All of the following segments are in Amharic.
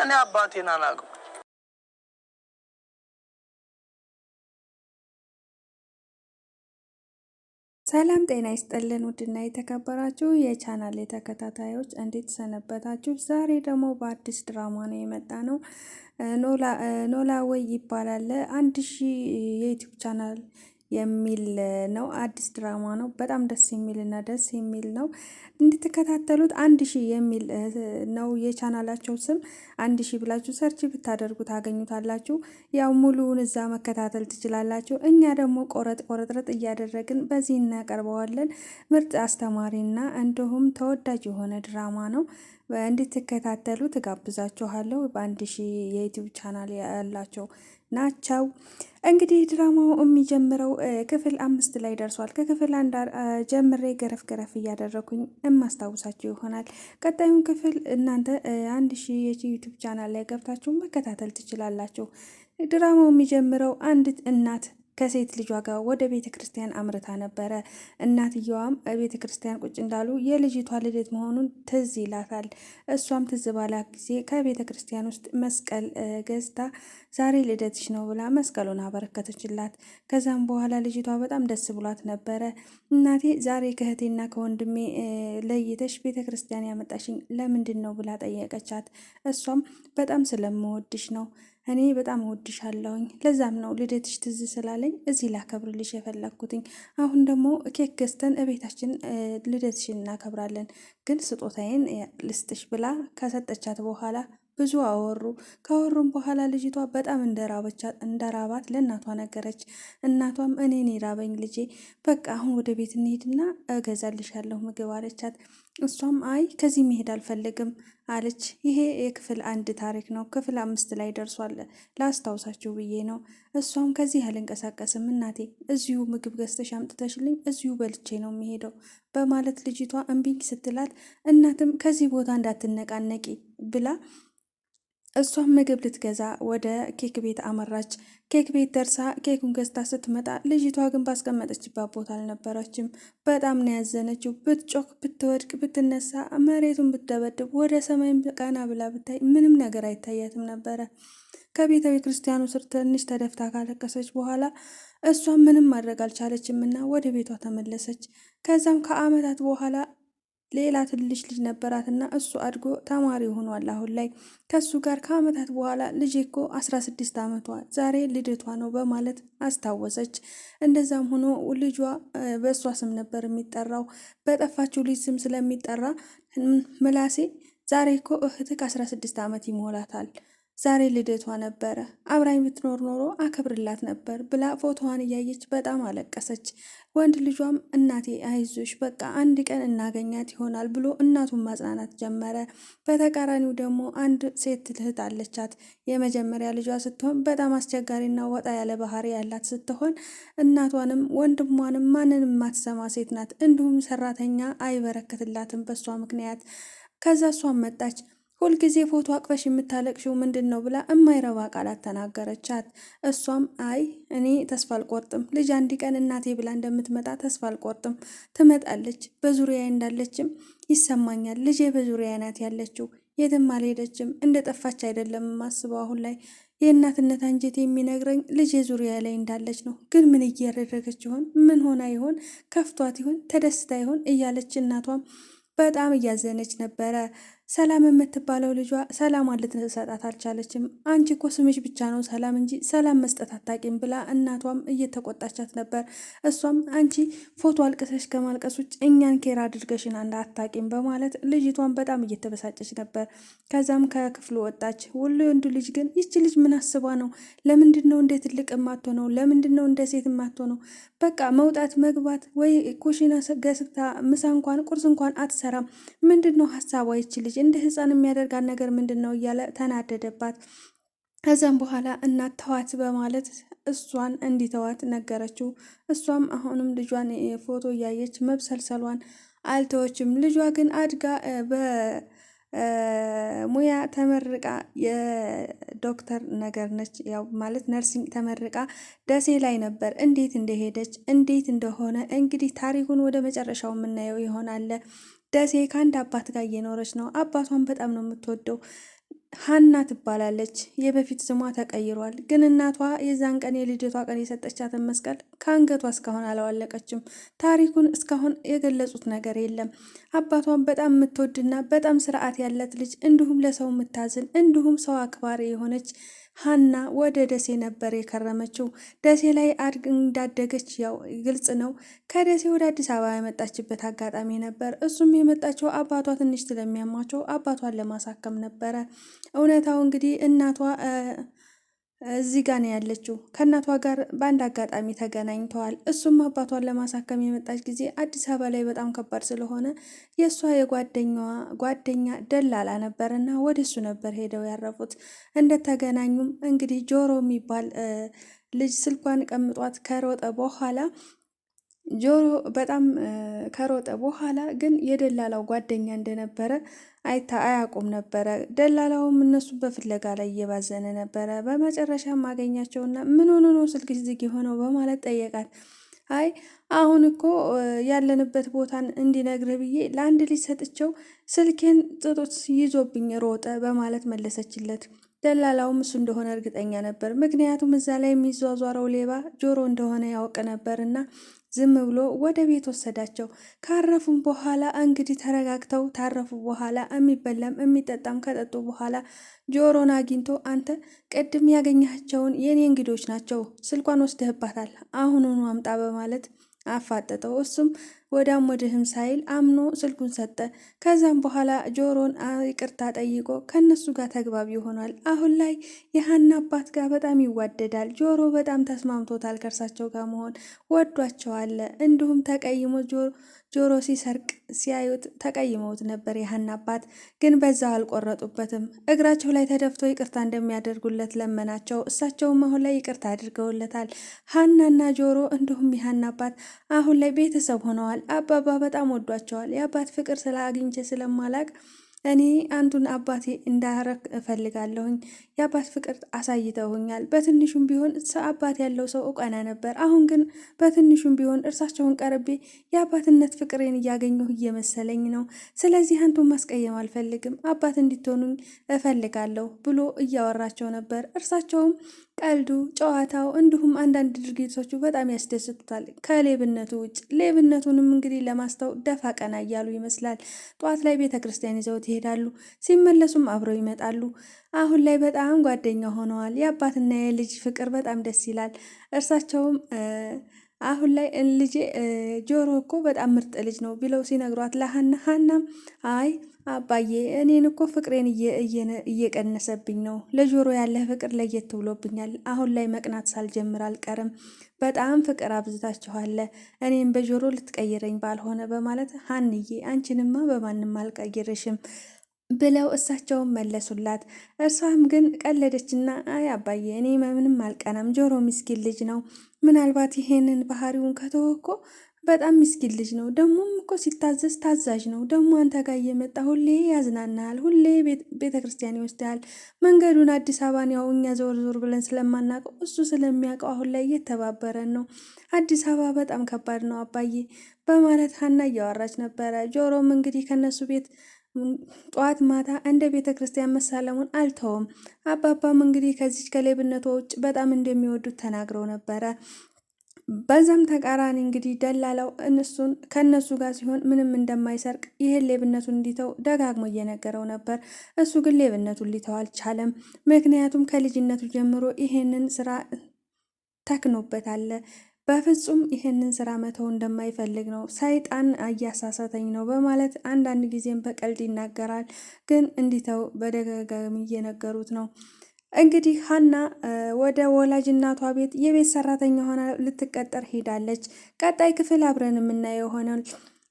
እኔ አባቴን አላውቅም። ሰላም ጤና ይስጥልን ውድና የተከበራችሁ የቻናል ተከታታዮች እንዴት ሰነበታችሁ? ዛሬ ደግሞ በአዲስ ድራማ ነው የመጣ ነው። ኖላዊ ይባላል። 1000 የዩቲዩብ ቻናል የሚል ነው። አዲስ ድራማ ነው። በጣም ደስ የሚልና ደስ የሚል ነው። እንድትከታተሉት 1000 የሚል ነው የቻናላቸው ስም። 1000 ብላችሁ ሰርች ብታደርጉ ታገኙታላችሁ። ያው ሙሉውን እዛ መከታተል ትችላላችሁ። እኛ ደግሞ ቆረጥረጥ እያደረግን በዚህ እናቀርበዋለን። ምርጥ አስተማሪና እንዲሁም ተወዳጅ የሆነ ድራማ ነው። እንድትከታተሉ ትጋብዛችኋለሁ። በ1000 የዩቲዩብ ቻናል ያላቸው ናቸው። እንግዲህ ድራማው የሚጀምረው ክፍል 5 ላይ ደርሷል። ከክፍል 1 ጀምሬ ገረፍ እያደረኩኝ የማስታውሳችሁ ይሆናል። ቀጣዩን ክፍል እናንተ 1000 የዩቲዩብ ቻናል ላይ ገብታችሁ መከታተል ትችላላችሁ። ድራማው የሚጀምረው አንዲት እናት ከሴት ልጇ ጋር ወደ ቤተ ክርስቲያን አምርታ ነበረ። እናትየዋም ቤተ ክርስቲያን ቁጭ እንዳሉ የልጅቷ ልደት መሆኑን ትዝ ይላታል። እሷም ትዝ ባላት ጊዜ ከቤተ ክርስቲያን ውስጥ መስቀል ገዝታ ዛሬ ልደትሽ ነው ብላ መስቀሉን አበረከተችላት። ከዛም በኋላ ልጅቷ በጣም ደስ ብሏት ነበረ። እናቴ ዛሬ ከእህቴና ከወንድሜ ለይተሽ ቤተ ክርስቲያን ያመጣሽኝ ለምንድን ነው ብላ ጠየቀቻት። እሷም በጣም ስለምወድሽ ነው፣ እኔ በጣም እወድሻለሁኝ። ለዛም ነው ልደትሽ ትዝ ስላለኝ እዚህ ላከብርልሽ የፈለግኩትኝ። አሁን ደግሞ ኬክ ገዝተን እቤታችን ልደትሽን እናከብራለን፣ ግን ስጦታዬን ልስጥሽ ብላ ከሰጠቻት በኋላ ብዙ አወሩ። ካወሩም በኋላ ልጅቷ በጣም እንደራባት ለእናቷ ነገረች። እናቷም እኔን ይራበኝ ልጄ፣ በቃ አሁን ወደ ቤት እንሄድና እገዛልሻለሁ ምግብ አለቻት። እሷም አይ ከዚህ መሄድ አልፈልግም አለች። ይሄ የክፍል 1 ታሪክ ነው። ክፍል 5 ላይ ደርሷል። ላስታውሳችሁ ብዬ ነው። እሷም ከዚህ አልንቀሳቀስም እናቴ፣ እዚሁ ምግብ ገዝተሽ አምጥተሽልኝ እዚሁ በልቼ ነው የሚሄደው በማለት ልጅቷ እምቢኝ ስትላት፣ እናትም ከዚህ ቦታ እንዳትነቃነቂ ብላ እሷም ምግብ ልትገዛ ወደ ኬክ ቤት አመራች። ኬክ ቤት ደርሳ ኬኩን ገዝታ ስትመጣ ልጅቷ ግን ባስቀመጠችባት ቦታ አልነበረችም። በጣም ነው ያዘነችው። ብትጮክ፣ ብትወድቅ፣ ብትነሳ፣ መሬቱን ብትደበድብ፣ ወደ ሰማይም ቀና ብላ ብታይ ምንም ነገር አይታያትም ነበረ። ከቤተ ክርስቲያኑ ስር ትንሽ ተደፍታ ካለቀሰች በኋላ እሷም ምንም ማድረግ አልቻለችም እና ወደ ቤቷ ተመለሰች። ከዛም ከአመታት በኋላ ሌላ ትንሽ ልጅ ነበራትና እሱ አድጎ ተማሪ ሆኗል። አሁን ላይ ከሱ ጋር ከአመታት በኋላ ልጄ እኮ 16 ዓመቷ ዛሬ ልደቷ ነው በማለት አስታወሰች። እንደዛም ሆኖ ልጇ በእሷ ስም ነበር የሚጠራው። በጠፋችው ልጅ ስም ስለሚጠራ ምላሴ ዛሬ እኮ እህትህ 16 ዓመት ይሞላታል፣ ዛሬ ልደቷ ነበረ፣ አብራኝ ብትኖር ኖሮ አከብርላት ነበር ብላ ፎቶዋን እያየች በጣም አለቀሰች። ወንድ ልጇም እናቴ አይዞሽ በቃ አንድ ቀን እናገኛት ይሆናል ብሎ እናቱን ማጽናናት ጀመረ። በተቃራኒው ደግሞ አንድ ሴት እህት አለቻት። የመጀመሪያ ልጇ ስትሆን በጣም አስቸጋሪና ወጣ ያለ ባህሪ ያላት ስትሆን እናቷንም ወንድሟንም ማንንም የማትሰማ ሴት ናት። እንዲሁም ሰራተኛ አይበረክትላትም በሷ ምክንያት። ከዛ እሷም መጣች። ሁልጊዜ ፎቶ አቅፈሽ የምታለቅሽው ምንድን ነው ብላ እማይረባ ቃላት ተናገረቻት። እሷም አይ እኔ ተስፋ አልቆርጥም፣ ልጅ አንድ ቀን እናቴ ብላ እንደምትመጣ ተስፋ አልቆርጥም፣ ትመጣለች፣ በዙሪያ እንዳለችም ይሰማኛል። ልጄ በዙሪያ ናት ያለችው፣ የትም አልሄደችም፣ እንደ ጠፋች አይደለም የማስበው። አሁን ላይ የእናትነት አንጀት የሚነግረኝ ልጄ ዙሪያ ላይ እንዳለች ነው። ግን ምን እያደረገች ይሆን? ምን ሆና ይሆን? ከፍቷት ይሆን? ተደስታ ይሆን? እያለች እናቷም በጣም እያዘነች ነበረ። ሰላም የምትባለው ልጇ ሰላሟን ልትሰጣት አልቻለችም። አንቺ እኮ ስምሽ ብቻ ነው ሰላም እንጂ ሰላም መስጠት አታቂም ብላ እናቷም እየተቆጣቻት ነበር። እሷም አንቺ ፎቶ አልቅሰሽ ከማልቀስ ውጭ እኛን ኬር አድርገሽን አንድ አታቂም በማለት ልጅቷን በጣም እየተበሳጨች ነበር። ከዛም ከክፍሉ ወጣች። ወንዱ ልጅ ግን ይቺ ልጅ ምን አስባ ነው? ለምንድን ነው እንደ ትልቅ የማትሆነው? ለምንድን ነው እንደ ሴት የማትሆነው? በቃ መውጣት መግባት ወይ ኩሽና ገስግታ ምሳ እንኳን ቁርስ እንኳን አትሰራም። ምንድን ነው ሀሳቧ? ይቺ ልጅ እንደ ህፃን የሚያደርጋት ነገር ምንድን ነው እያለ ተናደደባት። ከዛም በኋላ እናት ተዋት በማለት እሷን እንዲተዋት ነገረችው። እሷም አሁንም ልጇን ፎቶ እያየች መብሰልሰሏን አልተወችም። ልጇ ግን አድጋ ሙያ ተመርቃ የዶክተር ነገር ነች። ያው ማለት ነርሲንግ ተመርቃ ደሴ ላይ ነበር። እንዴት እንደሄደች እንዴት እንደሆነ እንግዲህ ታሪኩን ወደ መጨረሻው የምናየው ይሆናል። ደሴ ከአንድ አባት ጋር እየኖረች ነው። አባቷን በጣም ነው የምትወደው። ሀና ትባላለች። የበፊት ስሟ ተቀይሯል። ግን እናቷ የዛን ቀን የልደቷ ቀን የሰጠቻትን መስቀል ከአንገቷ እስካሁን አላዋለቀችም። ታሪኩን እስካሁን የገለጹት ነገር የለም። አባቷን በጣም የምትወድና በጣም ስርዓት ያላት ልጅ እንዲሁም ለሰው የምታዝን እንዲሁም ሰው አክባሪ የሆነች ሀና ወደ ደሴ ነበር የከረመችው። ደሴ ላይ እንዳደገች ያው ግልጽ ነው። ከደሴ ወደ አዲስ አበባ የመጣችበት አጋጣሚ ነበር። እሱም የመጣችው አባቷ ትንሽ ስለሚያማቸው አባቷን ለማሳከም ነበረ። እውነታው እንግዲህ እናቷ እዚህ ጋር ነው ያለችው። ከእናቷ ጋር በአንድ አጋጣሚ ተገናኝተዋል። እሱም አባቷን ለማሳከም የመጣች ጊዜ አዲስ አበባ ላይ በጣም ከባድ ስለሆነ የእሷ የጓደኛዋ ጓደኛ ደላላ ነበር እና ወደ እሱ ነበር ሄደው ያረፉት። እንደተገናኙም እንግዲህ ጆሮ የሚባል ልጅ ስልኳን ቀምጧት ከሮጠ በኋላ ጆሮ በጣም ከሮጠ በኋላ ግን የደላላው ጓደኛ እንደነበረ አያውቁም ነበረ። ደላላውም እነሱ በፍለጋ ላይ እየባዘነ ነበረ። በመጨረሻም አገኛቸውና ምን ሆኖ ነው ስልክ ዝግ የሆነው በማለት ጠየቃት። አይ አሁን እኮ ያለንበት ቦታን እንዲነግርህ ብዬ ለአንድ ልጅ ሰጥቼው ስልኬን ጥጦት ይዞብኝ ሮጠ በማለት መለሰችለት። ደላላውም እሱ እንደሆነ እርግጠኛ ነበር። ምክንያቱም እዛ ላይ የሚዟዟረው ሌባ ጆሮ እንደሆነ ያውቅ ነበር እና ዝም ብሎ ወደ ቤት ወሰዳቸው። ካረፉም በኋላ እንግዲህ ተረጋግተው ታረፉ በኋላ የሚበላም የሚጠጣም ከጠጡ በኋላ ጆሮን አግኝቶ አንተ ቅድም ያገኛቸውን የኔ እንግዶች ናቸው፣ ስልኳን ወስደህባታል፣ አሁኑኑ አምጣ በማለት አፋጠጠው። እሱም ወዳም ወድህም ሳይል አምኖ ስልኩን ሰጠ። ከዛም በኋላ ጆሮን ይቅርታ ጠይቆ ከነሱ ጋር ተግባቢ ይሆናል። አሁን ላይ የሀና አባት ጋር በጣም ይዋደዳል። ጆሮ በጣም ተስማምቶታል ከእርሳቸው ጋር መሆን ወዷቸዋል። እንዲሁም ተቀይሞ ጆሮ ሲሰርቅ ሲያዩት ተቀይመውት ነበር የሀና አባት። ግን በዛው አልቆረጡበትም። እግራቸው ላይ ተደፍቶ ይቅርታ እንደሚያደርጉለት ለመናቸው። እሳቸውም አሁን ላይ ይቅርታ አድርገውለታል። ሀናና ጆሮ እንዲሁም የሀና አባት አሁን ላይ ቤተሰብ ሆነዋል። አባባ በጣም ወዷቸዋል። የአባት ፍቅር ስላግኝቼ ስለማላቅ እኔ አንዱን አባቴ እንዳረክ እፈልጋለሁኝ። የአባት ፍቅር አሳይተውኛል። በትንሹም ቢሆን አባት ያለው ሰው እውቀና ነበር። አሁን ግን በትንሹም ቢሆን እርሳቸውን ቀርቤ የአባትነት ፍቅሬን እያገኘሁ እየመሰለኝ ነው። ስለዚህ አንቱን ማስቀየም አልፈልግም፣ አባት እንዲትሆኑኝ እፈልጋለሁ ብሎ እያወራቸው ነበር። እርሳቸውም ቀልዱ፣ ጨዋታው እንዲሁም አንዳንድ ድርጊቶቹ በጣም ያስደስቱታል ከሌብነቱ ውጭ። ሌብነቱንም እንግዲህ ለማስተው ደፋ ቀና እያሉ ይመስላል። ጠዋት ላይ ቤተ ክርስቲያን ይዘውት ይሄዳሉ። ሲመለሱም አብረው ይመጣሉ። አሁን ላይ በጣም ጓደኛ ሆነዋል። የአባትና የልጅ ፍቅር በጣም ደስ ይላል። እርሳቸውም አሁን ላይ ልጄ ጆሮ እኮ በጣም ምርጥ ልጅ ነው ብለው ሲነግሯት ለሀና ሀናም አይ አባዬ እኔን እኮ ፍቅሬን እየቀነሰብኝ ነው። ለጆሮ ያለህ ፍቅር ለየት ብሎብኛል። አሁን ላይ መቅናት ሳልጀምር አልቀርም። በጣም ፍቅር አብዝታችኋለ። እኔም በጆሮ ልትቀይረኝ ባልሆነ በማለት ሀንዬ አንቺንማ በማንም አልቀይርሽም ብለው እሳቸውን መለሱላት። እርሷም ግን ቀለደችና አይ አባዬ እኔ ምንም አልቀናም፣ ጆሮ ምስኪን ልጅ ነው። ምናልባት ይሄንን ባህሪውን ከተወ እኮ በጣም ምስኪን ልጅ ነው። ደግሞም እኮ ሲታዘዝ ታዛዥ ነው። ደግሞ አንተ ጋር እየመጣ ሁሌ ያዝናናል፣ ሁሌ ቤተ ክርስቲያን ይወስዳል። መንገዱን አዲስ አበባን ያው እኛ ዞር ዞር ብለን ስለማናውቀው እሱ ስለሚያውቀው አሁን ላይ እየተባበረን ነው። አዲስ አበባ በጣም ከባድ ነው አባዬ በማለት ሀና እያወራች ነበረ። ጆሮም እንግዲህ ከነሱ ቤት ጠዋት ማታ እንደ ቤተ ክርስቲያን መሳለሙን አልተውም። አባባም እንግዲህ ከዚች ከሌብነቷ ውጭ በጣም እንደሚወዱት ተናግረው ነበረ። በዛም ተቃራኒ እንግዲህ ደላላው እነሱን ከነሱ ጋር ሲሆን ምንም እንደማይሰርቅ ይህን ሌብነቱን እንዲተው ደጋግሞ እየነገረው ነበር። እሱ ግን ሌብነቱን ሊተው አልቻለም። ምክንያቱም ከልጅነቱ ጀምሮ ይሄንን ስራ ተክኖበታል። በፍጹም ይህንን ስራ መተው እንደማይፈልግ ነው። ሰይጣን እያሳሳተኝ ነው በማለት አንዳንድ ጊዜም በቀልድ ይናገራል። ግን እንዲተው በደጋጋሚ እየነገሩት ነው። እንግዲህ ሀና ወደ ወላጅ እናቷ ቤት የቤት ሰራተኛ ሆና ልትቀጠር ሄዳለች። ቀጣይ ክፍል አብረን የምናየው ይሆናል።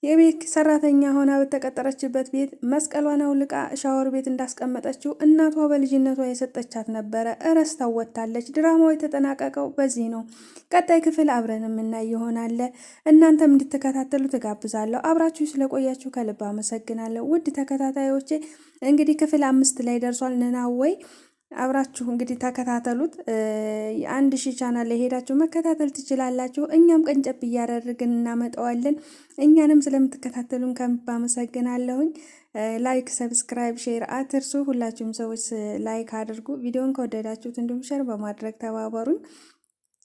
የቤት ሰራተኛ ሆና በተቀጠረችበት ቤት መስቀሏን አውልቃ ሻወር ቤት እንዳስቀመጠችው እናቷ በልጅነቷ የሰጠቻት ነበረ። እረስታው ወጥታለች። ድራማው የተጠናቀቀው በዚህ ነው። ቀጣይ ክፍል አብረን የምናይ ይሆናል። እናንተም እንድትከታተሉ ትጋብዛለሁ። አብራችሁ ስለቆያችሁ ከልብ አመሰግናለሁ። ውድ ተከታታዮቼ እንግዲህ ክፍል 5 ላይ ደርሷል። ነናወይ አብራችሁ እንግዲህ ተከታተሉት። 1000 ቻናል ላይ ሄዳችሁ መከታተል ትችላላችሁ። እኛም ቀንጨብ እያደረግን እናመጣዋለን። እኛንም ስለምትከታተሉን ከልብ አመሰግናለሁኝ። ላይክ፣ ሰብስክራይብ፣ ሼር አትርሱ። ሁላችሁም ሰዎች ላይክ አድርጉ። ቪዲዮን ከወደዳችሁት እንዲሁም ሸር በማድረግ ተባበሩኝ።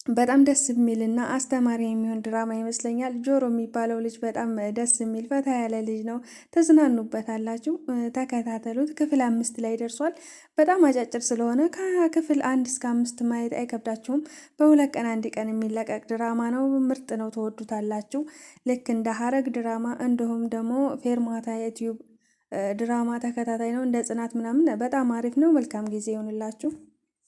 በጣም ደስ የሚልና አስተማሪ የሚሆን ድራማ ይመስለኛል። ጆሮ የሚባለው ልጅ በጣም ደስ የሚል ፈታ ያለ ልጅ ነው። ተዝናኑበታላችሁ፣ ተከታተሉት። ክፍል 5 ላይ ደርሷል። በጣም አጫጭር ስለሆነ ከክፍል 1 እስከ 5 ማየት አይከብዳችሁም። በሁለት ቀን አንድ ቀን የሚለቀቅ ድራማ ነው። ምርጥ ነው፣ ተወዱታላችሁ። ልክ እንደ ሀረግ ድራማ እንዲሁም ደግሞ ፌርማታ ዩቲዩብ ድራማ ተከታታይ ነው። እንደ ጽናት ምናምን በጣም አሪፍ ነው። መልካም ጊዜ ይሆንላችሁ።